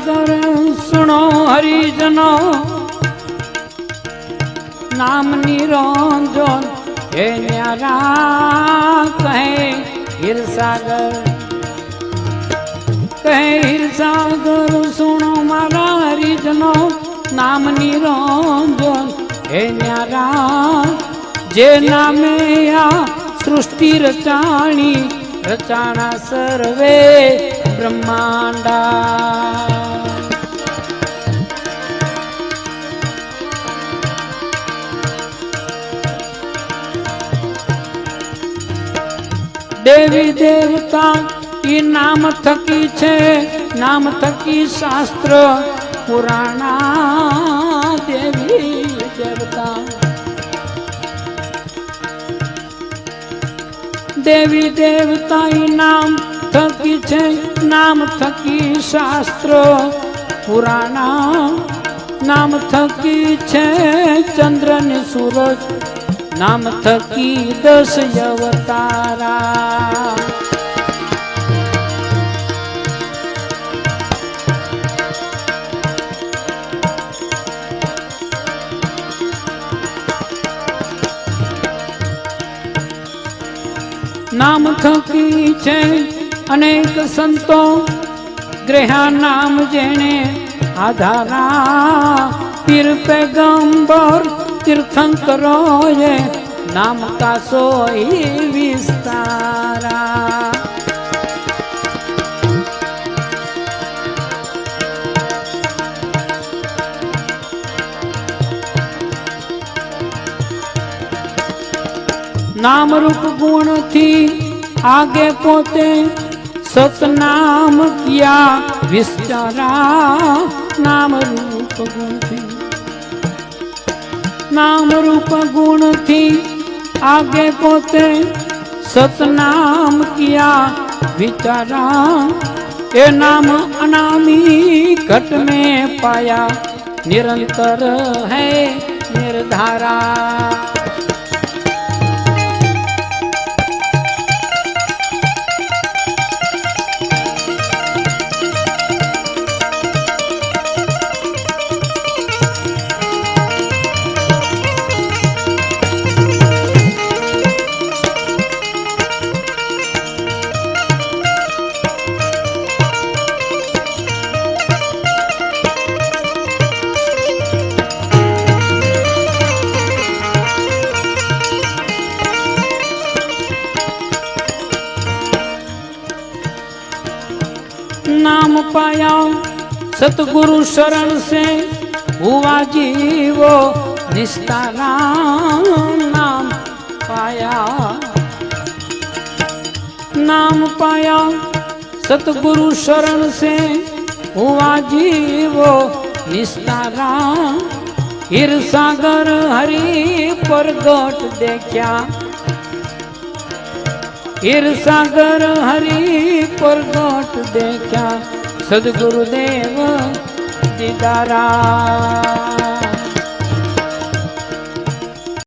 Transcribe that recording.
सागर सुनो हरिजनो नाम निरंजन हे न्यारा कहे हीर सागर सुनो मारा हरिजनो नाम निरंजन हे न्यारा जे नामे या सृष्टि रचाणी रचाना सर्वे ब्रह्मांडा देवी देवता ई नाम थकी छे नाम थकी शास्त्र पुराणा देवी देवता देवी देवता ई नाम थकी छे नाम थकी शास्त्र पुराणा नाम थकी छे चंद्र ने सूरज नाम थकी 10 अवतारा नाम थकी छे अनेक संतो ग्रहा नाम जेने आधारा पीर पैगंबर तीर्थंकरो ये नाम का सोई विस्तारा नाम रूप गुण थी आगे पोते सतनाम किया विस्तारा नाम रूप गुण थी नाम रूप गुण थी आगे पोते सतनाम किया विचारा ये नाम अनामी घट में पाया निरंतर है निर्धारा नाम पाया सतगुरु शरण से हुआ जीवो निस्तारा नाम पाया सतगुरु शरण से हुआ जीवो निस्तारा हीर सागर हरि प्रगट देखा हीर सागर हरि प्रगट देखा सदगुरुदेव दीदारा